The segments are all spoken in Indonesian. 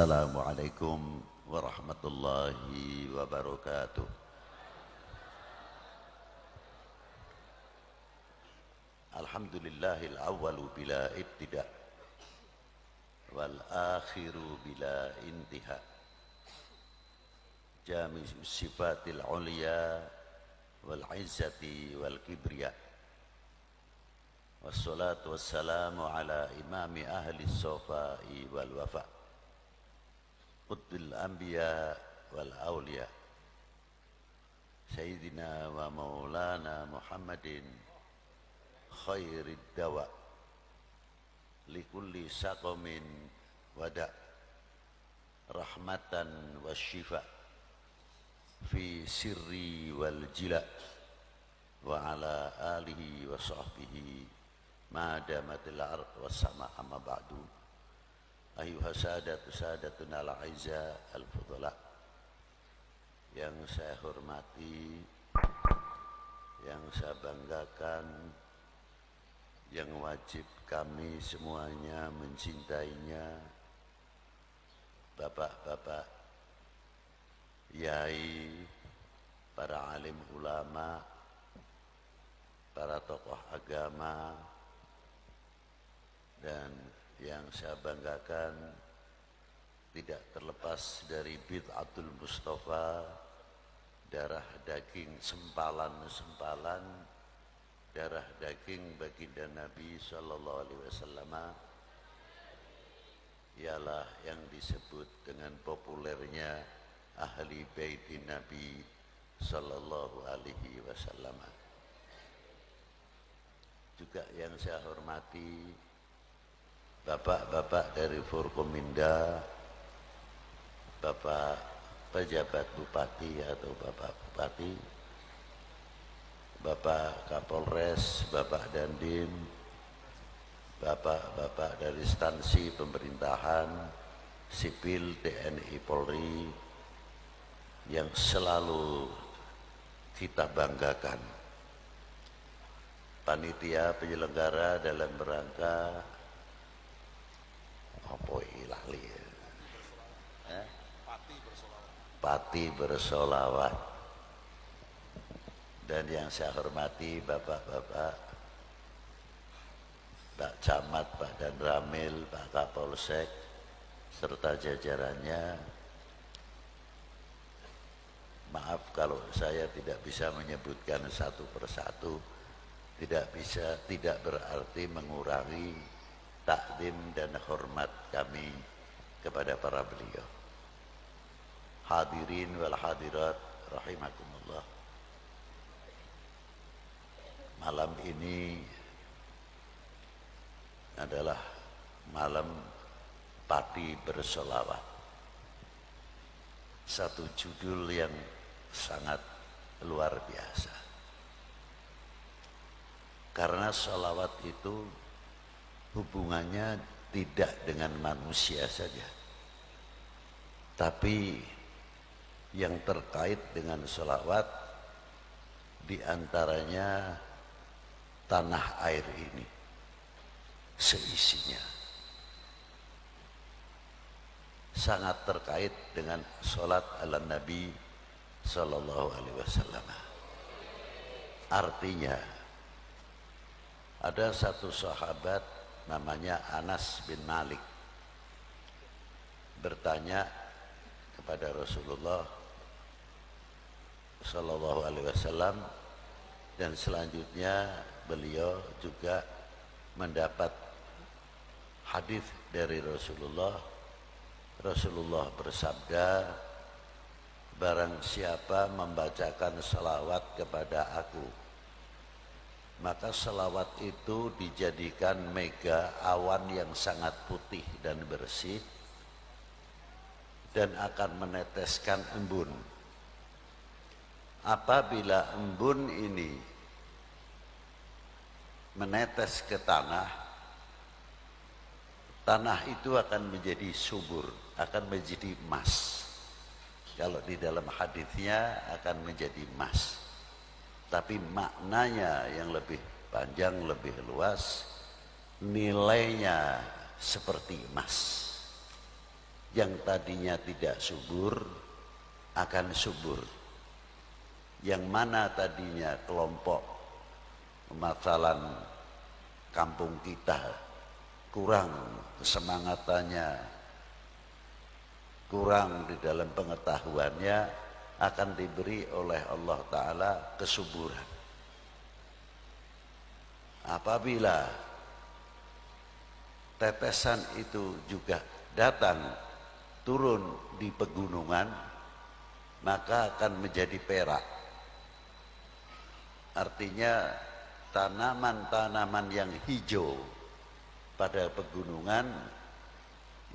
Assalamualaikum warahmatullahi wabarakatuh. Alhamdulillahil awwalu bila ibtida wal akhiru bila intiha. Jami'us sifatil ulia wal izzati wal kibriya. Wassalatu wassalamu ala imami ahli sofai wal wafa, qutbil anbiya wal awliya, Sayyidina wa maulana Muhammadin khairid dawa likulli saqamin wada, rahmatan wa syifa fi sirri wal jila, wa ala alihi wa sahbihi ma damatil ard was sama. Amma ba'du. Ayuha sadatuna al-aizza al-fudala, yang saya hormati, yang saya banggakan, yang wajib kami semuanya mencintainya, bapak-bapak, yai, para alim ulama, para tokoh agama, dan yang saya banggakan tidak terlepas dari bid'atul Mustafa, darah daging sempalan-sempalan, darah daging baginda Nabi sallallahu alaihi wasallam, ialah yang disebut dengan populernya ahli baitin Nabi sallallahu alaihi wasallam. Juga yang saya hormati bapak-bapak dari Forkominda, bapak pejabat bupati atau bapak bupati, bapak Kapolres, bapak Dandim, bapak-bapak dari instansi pemerintahan, sipil, TNI, Polri, yang selalu kita banggakan. Panitia penyelenggara dalam rangka apa ilali ya? Pati bersolawat. Dan yang saya hormati bapak-bapak, Pak Camat, Pak Dan Ramil, Pak Kapolsek, serta jajarannya. Maaf kalau saya tidak bisa menyebutkan satu persatu, tidak berarti mengurangi takdim dan hormat kami kepada para beliau. Hadirin wal hadirat rahimakumullah. Malam ini adalah malam pati bersolawat. Satu judul yang sangat luar biasa. Karena solawat itu hubungannya tidak dengan manusia saja, tapi yang terkait dengan solawat diantaranya tanah air ini seisinya sangat terkait dengan sholat ala Nabi Sallallahu Alaihi Wasallam. Artinya ada satu sahabat namanya Anas bin Malik bertanya kepada Rasulullah Sallallahu Alaihi Wasallam, dan selanjutnya beliau juga mendapat hadis dari Rasulullah. Rasulullah bersabda, barang siapa membacakan salawat kepada aku, maka salawat itu dijadikan mega awan yang sangat putih dan bersih dan akan meneteskan embun. Apabila embun ini menetes ke tanah, tanah itu akan menjadi subur, akan menjadi emas. Kalau di dalam hadisnya akan menjadi emas. Tapi maknanya yang lebih panjang, lebih luas, nilainya seperti emas. Yang tadinya tidak subur akan subur. Yang mana tadinya kelompok masalah kampung kita kurang kesemangatannya, kurang di dalam pengetahuannya, akan diberi oleh Allah Ta'ala kesuburan. Apabila tetesan itu juga datang turun di pegunungan, maka akan menjadi perak. Artinya tanaman-tanaman yang hijau pada pegunungan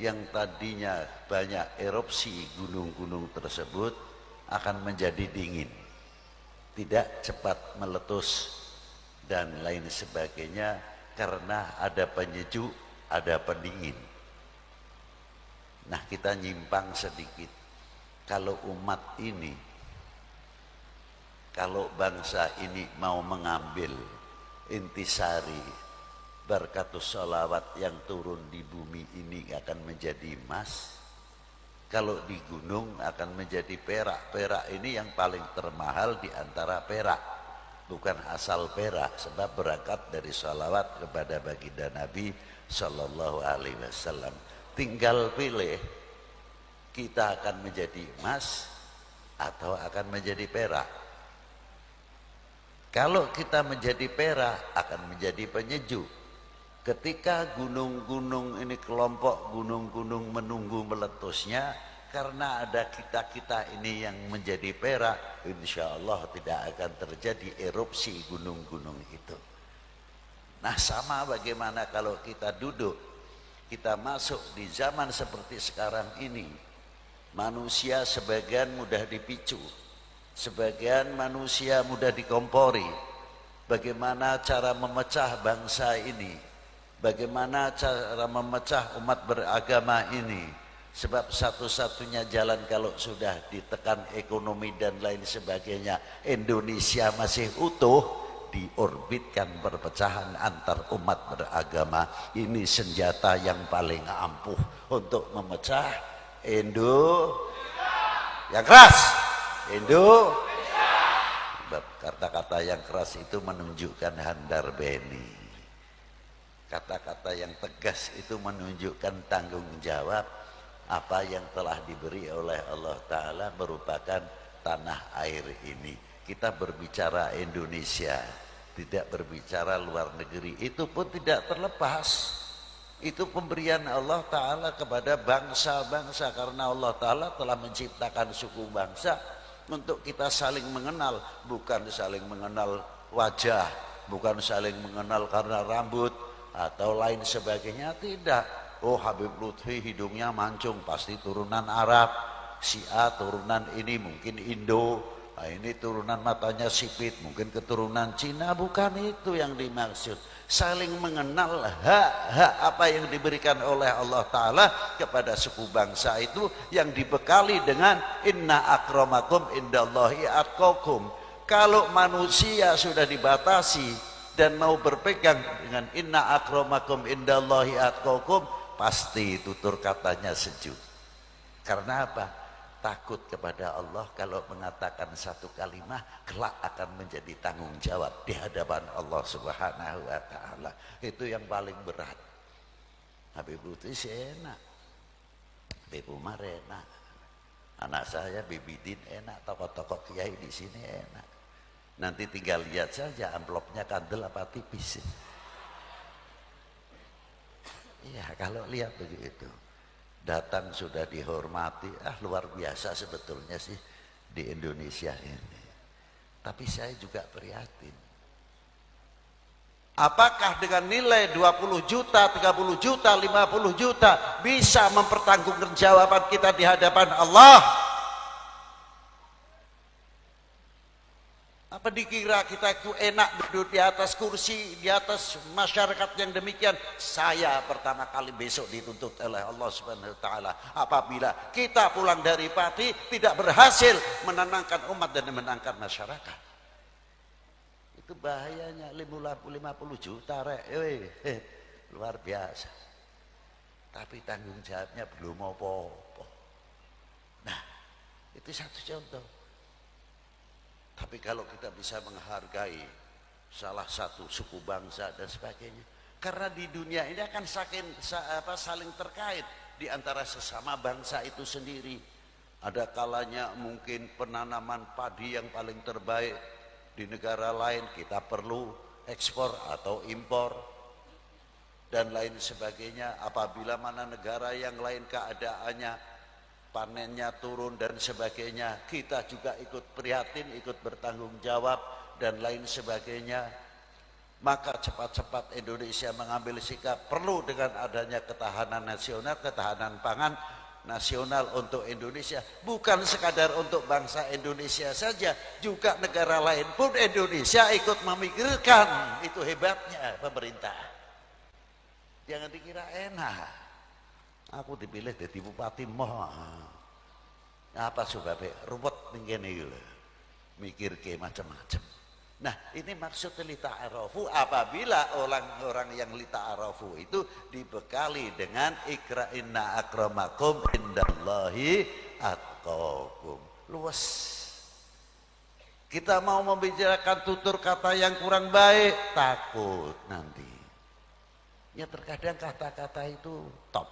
yang tadinya banyak erupsi gunung-gunung tersebut akan menjadi dingin, tidak cepat meletus dan lain sebagainya, karena ada penyejuk, ada pendingin. Nah, kita nyimpang sedikit. Kalau umat ini, kalau bangsa ini mau mengambil intisari berkatus sholawat yang turun di bumi ini akan menjadi emas, kalau di gunung akan menjadi perak. Perak ini yang paling termahal di antara perak, bukan asal perak, sebab berangkat dari sholawat kepada baginda Nabi Sallallahu Alaihi Wasallam. Tinggal pilih, kita akan menjadi emas atau akan menjadi perak. Kalau kita menjadi perak akan menjadi penyejuk. Ketika gunung-gunung ini, kelompok gunung-gunung menunggu meletusnya, karena ada kita-kita ini yang menjadi perak, insya Allah tidak akan terjadi erupsi gunung-gunung itu. Nah, sama bagaimana kalau kita duduk, kita masuk di zaman seperti sekarang ini, manusia sebagian mudah dipicu, sebagian manusia mudah dikompori. Bagaimana cara memecah bangsa ini? Bagaimana cara memecah umat beragama ini? Sebab satu-satunya jalan kalau sudah ditekan ekonomi dan lain sebagainya, Indonesia masih utuh, diorbitkan perpecahan antar umat beragama. Ini senjata yang paling ampuh untuk memecah yang keras. Kata-kata yang keras itu menunjukkan handar beni. Kata-kata yang tegas itu menunjukkan tanggung jawab. Apa yang telah diberi oleh Allah Ta'ala merupakan tanah air ini. Kita berbicara Indonesia, tidak berbicara luar negeri. Itu pun tidak terlepas. Itu pemberian Allah Ta'ala kepada bangsa-bangsa, karena Allah Ta'ala telah menciptakan suku bangsa untuk kita saling mengenal, bukan saling mengenal wajah, bukan saling mengenal karena rambut atau lain sebagainya, tidak. Oh, Habib Lutfi hidungnya mancung, pasti turunan Arab. Si A turunan ini mungkin Indo, nah ini turunan matanya sipit, mungkin keturunan Cina. Bukan itu yang dimaksud. Saling mengenal hak-hak apa yang diberikan oleh Allah Ta'ala kepada suku bangsa itu, yang dibekali dengan inna akramakum indallahi atqakum. Kalau manusia sudah dibatasi dan mau berpegang dengan inna akramakum indallahi atqakum, pasti tutur katanya sejuk. Karena apa? Takut kepada Allah. Kalau mengatakan satu kalimat, kelak akan menjadi tanggung jawab di hadapan Allah Subhanahu wa Ta'ala. Itu yang paling berat. Habib Lutfi enak, Habib Umar enak, anak saya Bibidin enak, tokoh-tokoh kiai di sini enak. Nanti tinggal lihat saja amplopnya kandel apa tipis. Iya, kalau lihat begitu, datang sudah dihormati. Luar biasa sebetulnya sih di Indonesia ini. Tapi saya juga prihatin. Apakah dengan nilai 20 juta, 30 juta, 50 juta bisa mempertanggungjawabkan jawaban kita di hadapan Allah? Apa dikira kita itu enak duduk di atas kursi, di atas masyarakat yang demikian? Saya pertama kali besok dituntut oleh Allah Subhanahu wa Ta'ala apabila kita pulang dari Pati tidak berhasil menenangkan umat dan menenangkan masyarakat. Itu bahayanya. 50 juta luar biasa. tapi tanggung jawabnya belum apa-apa. Nah, itu satu contoh. Tapi kalau kita bisa menghargai salah satu suku bangsa dan sebagainya, karena di dunia ini akan saling terkait di antara sesama bangsa itu sendiri. Ada kalanya mungkin penanaman padi yang paling terbaik di negara lain kita perlu ekspor atau impor dan lain sebagainya. Apabila mana negara yang lain keadaannya panennya turun dan sebagainya, kita juga ikut prihatin, ikut bertanggung jawab dan lain sebagainya. Maka cepat-cepat Indonesia mengambil sikap perlu dengan adanya ketahanan nasional, ketahanan pangan nasional untuk Indonesia, bukan sekadar untuk bangsa Indonesia saja, juga negara lain pun Indonesia ikut memikirkan. Itu hebatnya pemerintah. Jangan dikira enak. Aku dipilih jadi bupati mah. Apa sebabnya? Ruwet ning kene iki lho. Mikirke macam-macam. Nah, ini maksud lita'arafu apabila orang-orang yang lita'arafu itu dibekali dengan ikra inna akramakum indallahi atqakum. Luas. Kita mau membicarakan tutur kata yang kurang baik, takut nanti. Ya terkadang kata-kata itu top.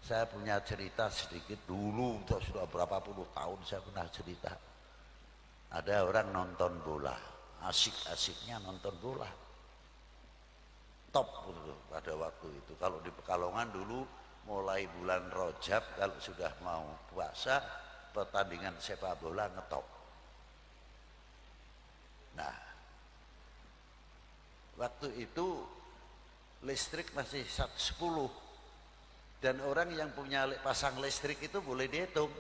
Saya punya cerita sedikit dulu, sudah berapa puluh tahun saya pernah cerita. Ada orang nonton bola, asik-asiknya nonton bola. Top pada waktu itu. Kalau di Pekalongan dulu mulai bulan Rajab kalau sudah mau puasa, pertandingan sepak bola ngetop. Nah, waktu itu listrik masih 10 dan orang yang punya pasang listrik itu boleh dihitung.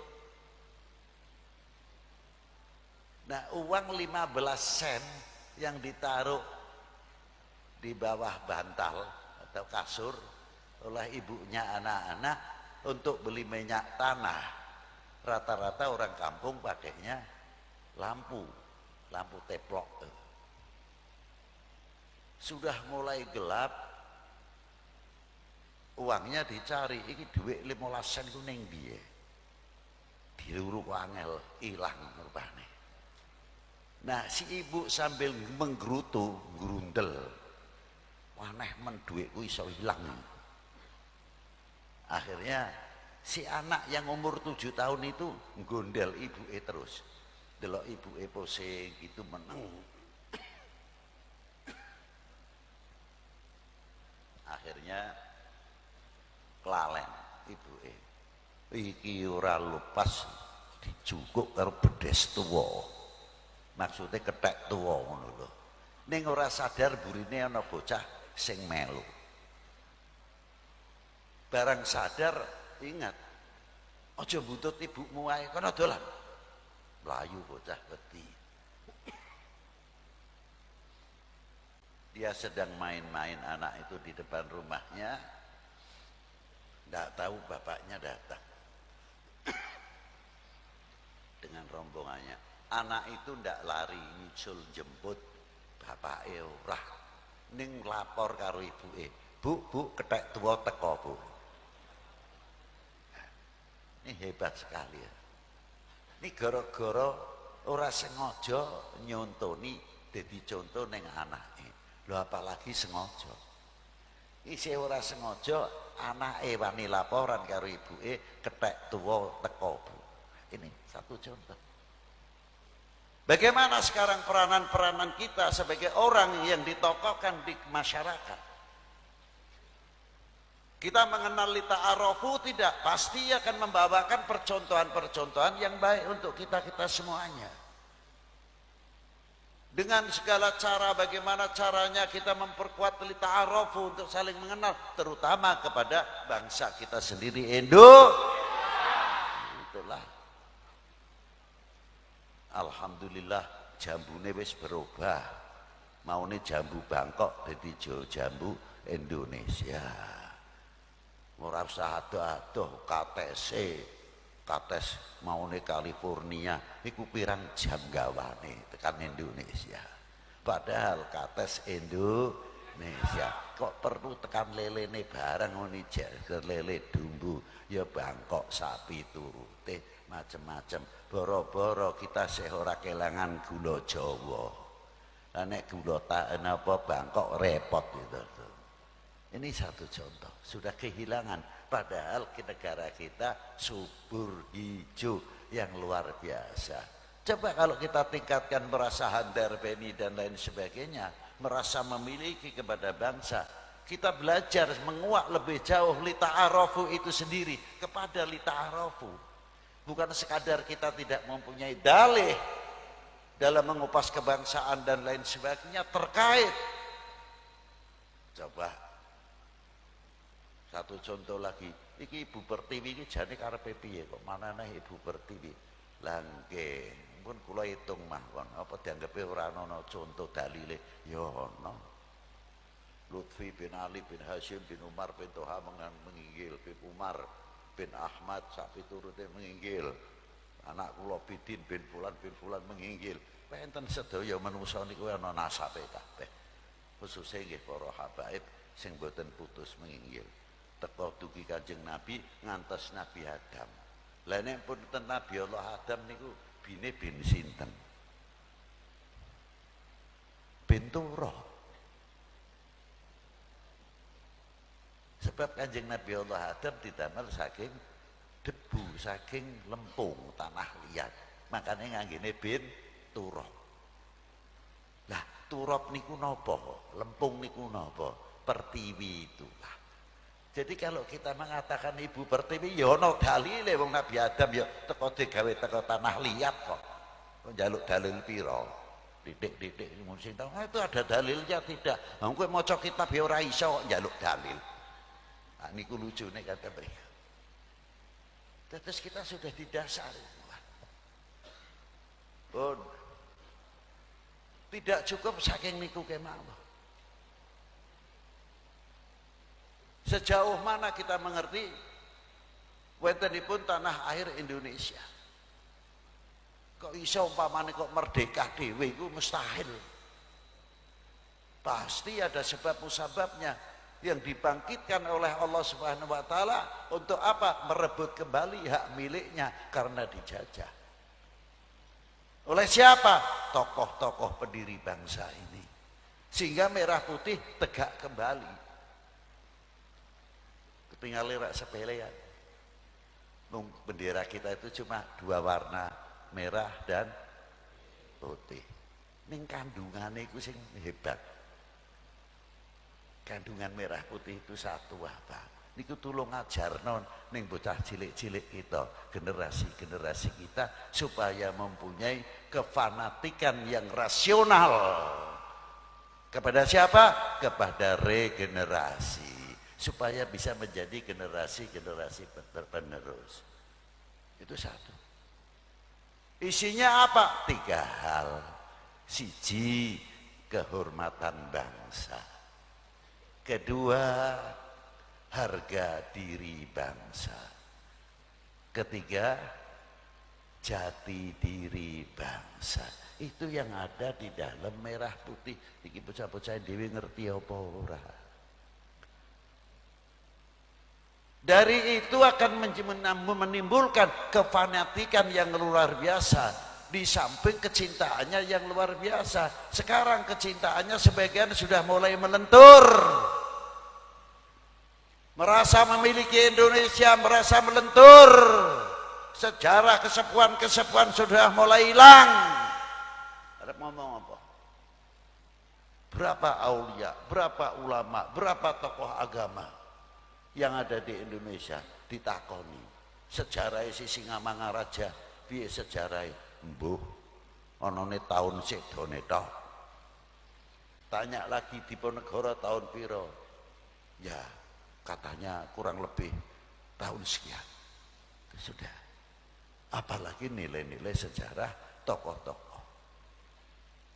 Nah, uang 15 sen yang ditaruh di bawah bantal atau kasur oleh ibunya anak-anak untuk beli minyak tanah, rata-rata orang kampung pakainya lampu teplok. Sudah mulai gelap, uangnya dicari, ini duit 15 sen ku ning piye? Diluru angel, ilang rupane. Nah, si ibu sambil menggerutu, grundel. Waneh men duitku iso ilang. Akhirnya si anak yang umur 7 tahun itu gondel ibuke terus. Delok ibuke pusing gitu meneng. Akhirnya kelalen ibuke. Iki ora lepas dicukuk karo bedes tuwa. Maksudnya kethek tuwa ngono lho. Ning ora sadar burine ana bocah sing melu. Barang sadar ingat, aja buntut ibumu wae, kono dolan. Mlayu bocah wedi. Dia sedang main-main anak itu di depan rumahnya. Tidak tahu bapaknya datang dengan rombongannya. Anak itu tidak lari nyusul jemput bapaknya ora. Ning lapor karo ibuke, Bu, kethek tuwa teko, Bu. Ini hebat sekali ya. Ini gara-gara ora sengaja nyontoni dadi contoh ning anake. Lho apalagi sengaja. Isih ora sengaja anake wani laporan karo ibuke kethek tuwa teko, Bu. Ini satu contoh. Bagaimana sekarang peranan-peranan kita sebagai orang yang ditokohkan di masyarakat? Kita mengenal lita'arafu tidak, pasti akan membawakan percontohan-percontohan yang baik untuk kita-kita semuanya. Dengan segala cara, bagaimana caranya kita memperkuat lita'arafu untuk saling mengenal, terutama kepada bangsa kita sendiri, Itulah. Alhamdulillah jambune wis berubah. Maune jambu Bangkok dadi jambu Indonesia. Ora usah ado-ado kates maune California iku pirang jam gawane tekan Indonesia. Padahal kates Indonesia. Kok perlu tekan lelene barang ngene lele dumbu ya bangkok sapi turute macem-macem. Boro-boro kita sih ora kelangan gula Jawa. Lah nek gula tak napa bangkok repot gitu. Ini satu contoh, sudah kehilangan. Padahal ke negara kita subur hijau yang luar biasa. Coba kalau kita tingkatkan merasa handar beni dan lain sebagainya, merasa memiliki kepada bangsa, kita belajar menguak lebih jauh lita'arofu itu sendiri kepada lita'arofu. Bukan sekadar kita tidak mempunyai dalih dalam mengupas kebangsaan dan lain sebagainya terkait. Coba satu contoh lagi, iki Ibu Pertiwi iki jane karepe piye kok manane Ibu Pertiwi. Lah nggih, pun kula hitung mah kon apa dianggepe ora ana contoh dalile. Ya ana. Lutfi bin Ali bin Hashim bin Umar bin Toha menginggil, bin Umar bin Ahmad sapi turute menginggil. Anak kula Bidin bin Fulan menginggil. Enten sedaya manungsa niku ana nasabe kabeh. Khususnya nggih para habaib sing boten putus menginggil. Teko dugi Kanjeng Nabi ngantos Nabi Adam. Lah nek pun ten Nabi Allah Adam niku bine bin sinten? Bin Turah. Sebab Kanjeng Nabi Allah Adam didamel saking debu, saking lempung tanah liat. Makanya nganggene bin Turah. Lah turab niku napa? Lempung niku napa? Pertiwi itulah. Jadi kalau kita mengatakan Ibu Pertiwi ya ana dalile wong Nabi Adam ya teko digawe teko tanah liat kok. Kok njaluk dalil pira? Titik-titik mung sing tahu itu ada dalilnya tidak. Lah kowe maca kitab ya ora iso kok njaluk dalil. Nah niku lucune kata mereka. Terus kita sudah didasari. Pun tidak cukup saking niku kemawon. Sejauh mana kita mengerti wontenipun tanah air Indonesia. Kok iso umpamane kok merdeka dhewe iku mustahil. Pasti ada sebab musababnya yang dibangkitkan oleh Allah Subhanahu wa taala untuk apa? Merebut kembali hak miliknya karena dijajah. Oleh siapa? Tokoh-tokoh pendiri bangsa ini. Sehingga merah putih tegak kembali. Tinggal rak sepelean. Bendera kita itu cuma dua warna, merah dan putih. Ning kandungannya itu sing hebat. Kandungan merah putih itu satu apa? Niku tulung ajarnon ning bocah cilik-cilik kita, generasi-generasi kita supaya mempunyai kefanatikan yang rasional. Kepada siapa? Kepada regenerasi. Supaya bisa menjadi generasi-generasi penerus. Itu satu. Isinya apa? 3 hal. Siji, kehormatan bangsa. Kedua, harga diri bangsa. Ketiga, jati diri bangsa. Itu yang ada di dalam merah putih. Iki bocah-bocah dhewe ngerti apa ora? Dari itu akan menimbulkan kefanatikan yang luar biasa. Di samping kecintaannya yang luar biasa. Sekarang kecintaannya sebagian sudah mulai melentur. Merasa memiliki Indonesia, merasa melentur. Sejarah kesepuan-kesepuan sudah mulai hilang. Ada ngomong apa? Berapa aulia, berapa ulama, berapa tokoh agama yang ada di Indonesia ditakoni sejarah si Singamangaraja piye sejarah mbuh anane taun sedone tok. Tanya lagi Diponegoro tahun piro? Ya katanya kurang lebih tahun sekian. Itu sudah. Apalagi nilai-nilai sejarah tokoh-tokoh.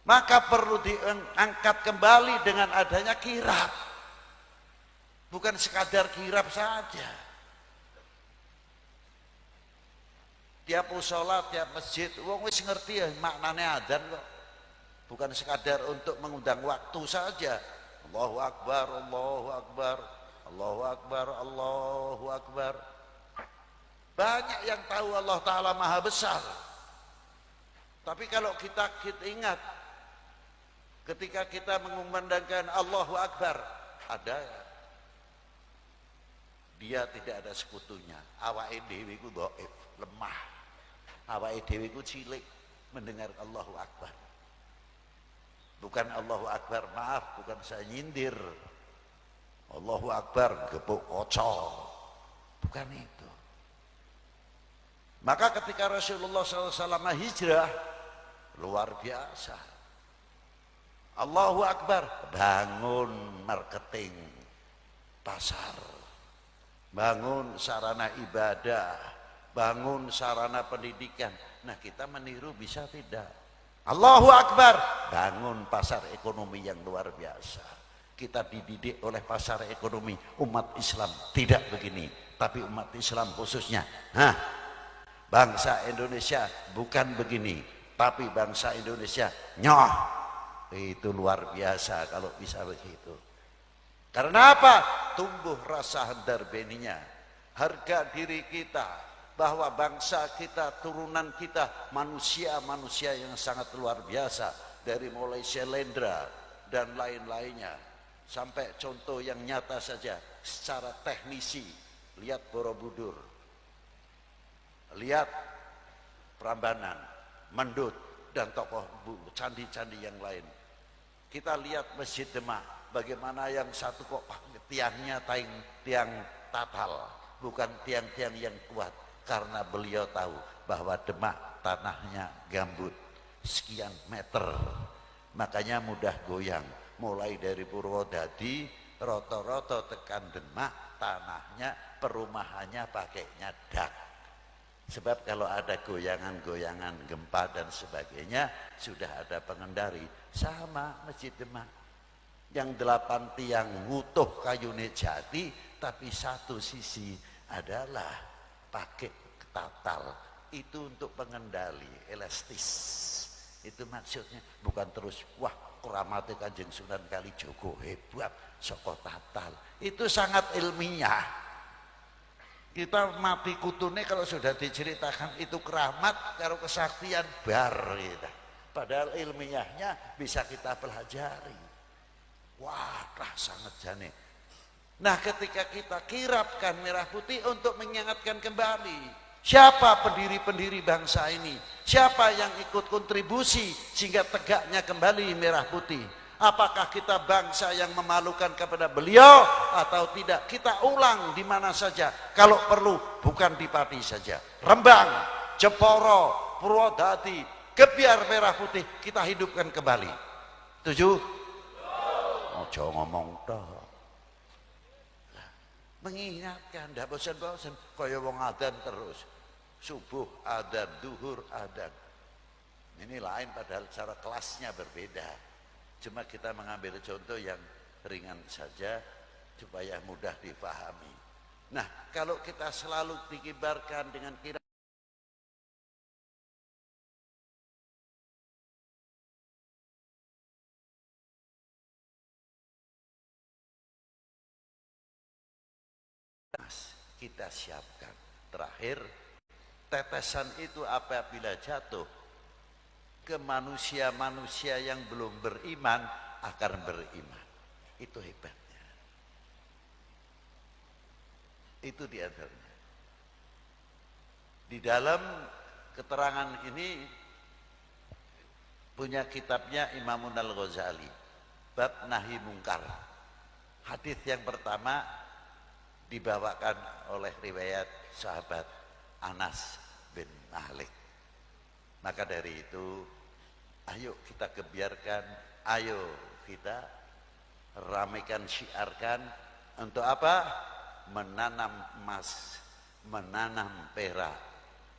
Maka perlu diangkat kembali dengan adanya kirab. Bukan sekadar kirab saja. Tiap musola, tiap masjid, wong wis ngerti ya maknanya adzan kok. Bukan sekadar untuk mengundang waktu saja. Allahu Akbar, Allahu Akbar, Allahu Akbar, Allahu Akbar. Banyak yang tahu Allah Ta'ala maha besar. Tapi kalau kita ingat, ketika kita mengumandangkan Allahu Akbar, ada dia tidak ada sekutunya. Awake dhewe iku dhaif, lemah. Awake dhewe iku cilik mendengar Allahu Akbar. Bukan Allahu Akbar, maaf, bukan saya nyindir. Allahu Akbar gepuk kaca. Bukan itu. Maka ketika Rasulullah SAW hijrah, luar biasa. Allahu Akbar, bangun marketing pasar, bangun sarana ibadah, bangun sarana pendidikan. Nah, kita meniru bisa tidak? Allahu Akbar, bangun pasar ekonomi yang luar biasa. Kita dididik oleh pasar ekonomi umat Islam tidak begini, tapi umat Islam khususnya, bangsa Indonesia bukan begini, tapi bangsa Indonesia nyoh, itu luar biasa kalau bisa begitu. Karena apa? Tumbuh rasa hendar-beninya, harga diri kita, bahwa bangsa kita, turunan kita, manusia-manusia yang sangat luar biasa, dari mulai Syailendra dan lain-lainnya, sampai contoh yang nyata saja secara teknisi, lihat Borobudur, lihat Prambanan, Mendut, dan tokoh candi-candi yang lain. Kita lihat Masjid Demak, bagaimana yang satu kok tiangnya tiang tatal, bukan tiang-tiang yang kuat, karena beliau tahu bahwa Demak tanahnya gambut sekian meter, makanya mudah goyang. Mulai dari Purwodadi, roto-roto tekan Demak, tanahnya perumahannya pakainya dak. Sebab kalau ada goyangan-goyangan gempa dan sebagainya, sudah ada pengendali. Sama Masjid Demak, yang 8 tiang ngutuh kayune jati, tapi satu sisi adalah pakai tatal. Itu untuk pengendali, elastis. Itu maksudnya, bukan terus wah keramatnya Kanjeng Sunan Kalijogo hebat saka tatal. Itu sangat ilmiah. Kita mati kutune kalau sudah diceritakan itu keramat karo kesaktian bar gitu. Padahal ilmiahnya bisa kita pelajari. Wah, sangat jane. Nah, ketika kita kirapkan merah putih untuk mengingatkan kembali siapa pendiri-pendiri bangsa ini, siapa yang ikut kontribusi sehingga tegaknya kembali merah putih. Apakah kita bangsa yang memalukan kepada beliau atau tidak? Kita ulang di mana saja. Kalau perlu bukan di Pati saja. Rembang, Jeporo, Purwodadi, Gebyar merah putih kita hidupkan kembali. Setuju? Ojo ngomong toh. Mengingatkan, tidak bosan-bosan. Kaya wong adan terus. Subuh adan, duhur adan. Ini lain padahal cara kelasnya berbeda. Cuma kita mengambil contoh yang ringan saja supaya mudah dipahami. Nah, kalau kita selalu dikibarkan dengan kira kita siapkan. Terakhir, tetesan itu apabila jatuh ke manusia-manusia yang belum beriman akan beriman. Itu hebatnya. Itu di antaranya. Di dalam keterangan ini punya kitabnya Imamun Al-Ghazali, bab nahi mungkar. Hadis yang pertama dibawakan oleh riwayat sahabat Anas bin Malik. Maka dari itu, ayo kita gebyarkan, ayo kita ramaikan, syiarkan. Untuk apa? Menanam emas, menanam perak.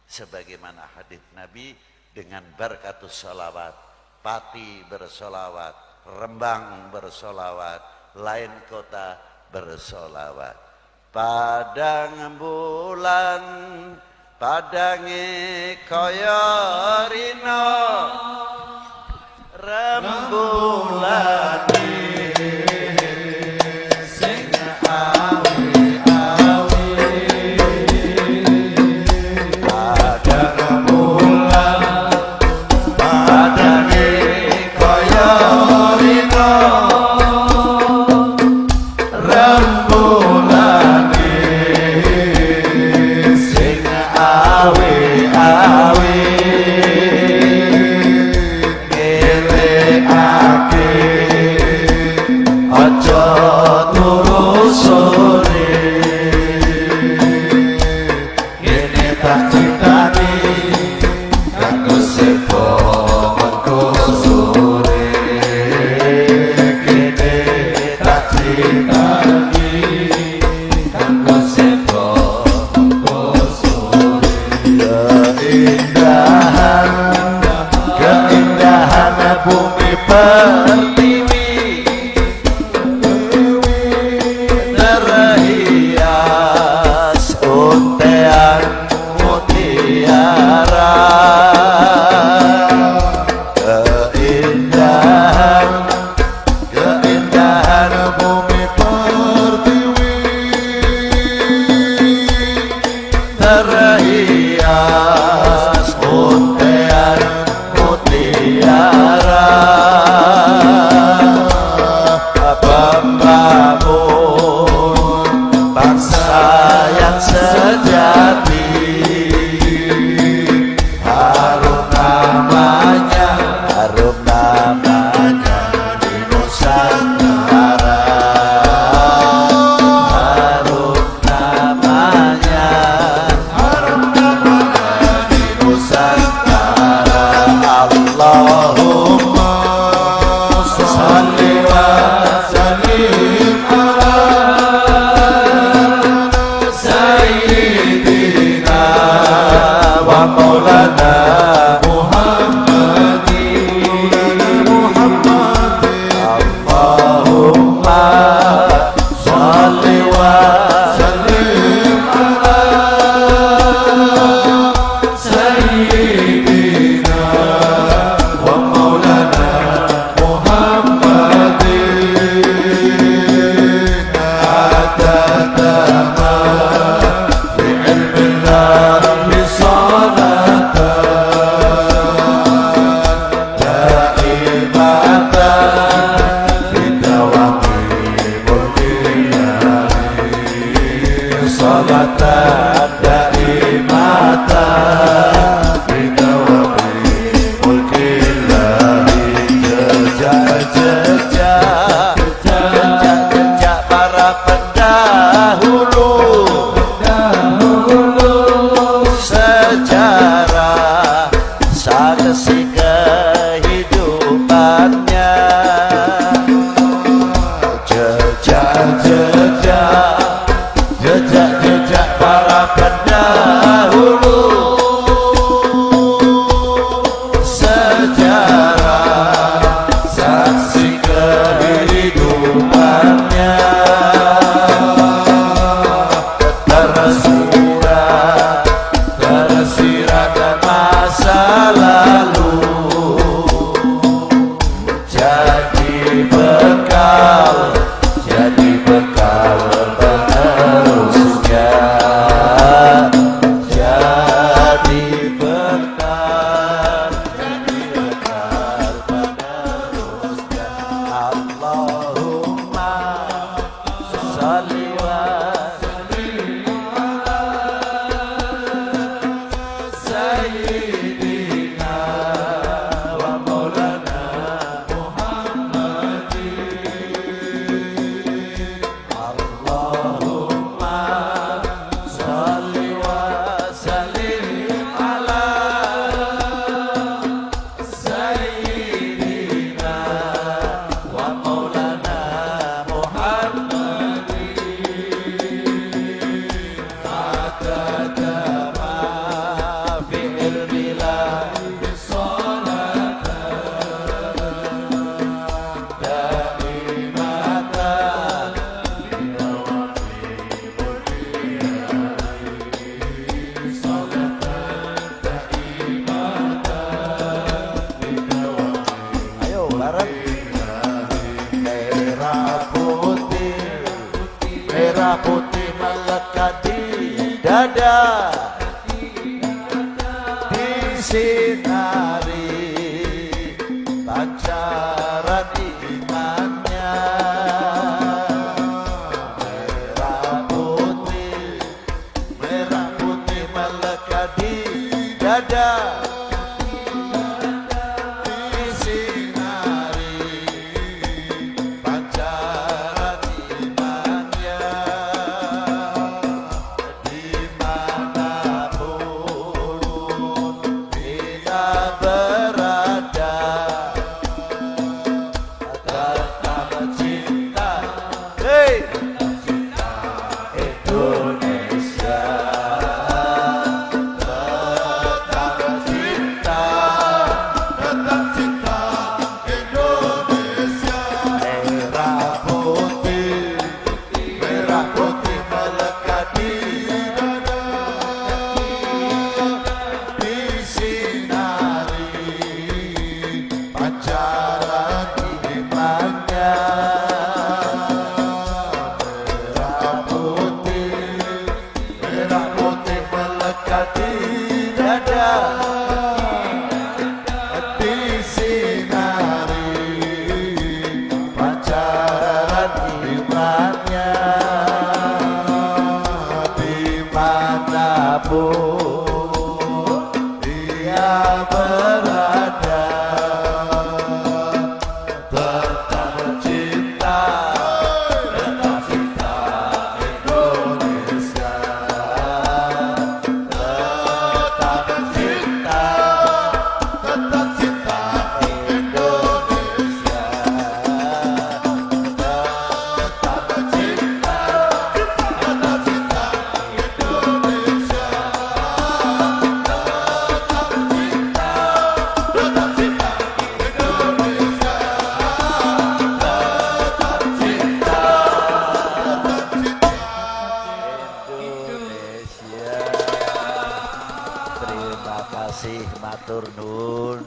Sebagaimana hadis Nabi, dengan berkatus salawat, Pati bersolawat, Rembang bersolawat, lain kota bersolawat. Padang bulan padange kaya rina, rembulan sepo mengko sore kene tak critani kanggo sepo mengko sore keindahan bumi pertiwi terhias untean mutiara keindahan bumi pertiwi terhias untean mutiara pembangun bangsa yang sejati harum namanya di Nusantara harum namanya di Nusantara Allahumma sholli wa sallim ala sayyidina wa maulana Allahumma sholli wa sallim ala sayyidina wa maulana Muhammadin adadama bi'ilmillah bisalatan daimatan salatan daimatan bidawami mulkillahi jejak para pendahulu sejarah saksi kehidupannya jejak para pendahulu sejarah saksi kehidupannya tersirat masa lalu jadi bekal penerusnya jadi bekal penerusnya Allahumma sholli wa sallim ala sayyidina wa maulana Allahumma sholli wa sallim ala sayyidina wa maulana Muhammadin adadama fi ilmillah bisalatan daimatan ayo bareng merah putih melekati dada disinari pancaran imannya merah putih melekati dada dimanapun kita berada tetap cinta. Hey! Indonesia tetap cinta Indonesia. Merah putih melekat di dada, disinari pancaran imannya. Merah putih melekat di dada, disinari pancaran imannya. Dimanapun dia berada tetap cinta Indonesia. Tetap cinta Indonesia. Tetap cinta Indonesia. Terima kasih matur nuwun.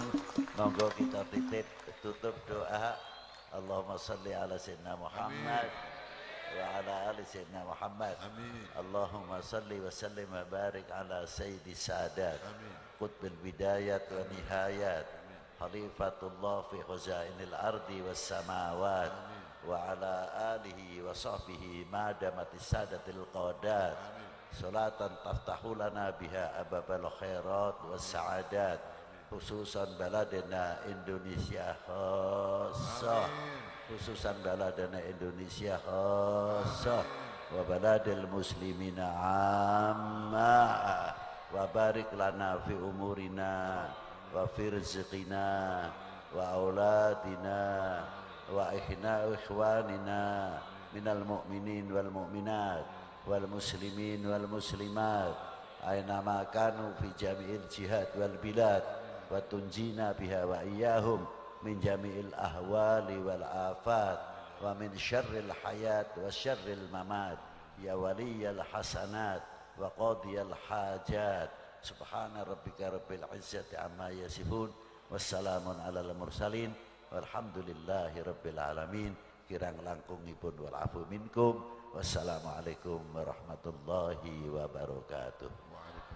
Monggo kita titip tutup doa. Allahumma shalli ala sayyidina Muhammad wa ala ali sayyidina Muhammad. Allahumma shalli wa sallim wa barik ala sayyidi sadat qutbil bidayat wa nihayat khalifatullah fi khuzainil ardi was samawat wa ala alihi wa sahbihi ma damatis sadatil qadat salatan taftahu lana biha ababal khairat was sa'adat khususan baladina Indonesia khususah, khususan baladina Indonesia khususah wa baladil muslimina amma wa barik lana fi umurina wa fi rizqina wa auladina wa ikhwanina minal mu'minin wal mu'minat wal muslimin wal muslimat aynama kanu fi jami'il jihad wal bilad wa tunjina biha wa iyyahum min jami'il ahwali wal afat wa min syarril hayat wa syarril mamat ya waliyal hasanat wa qadiyal hajat. Subhana rabbika rabbil izzati amma yasifun wassalamun alal mursalin walhamdulillahi rabbil alamin. Kirang langkungipun wal afu minkum. Wassalamualaikum warahmatullahi wabarakatuh.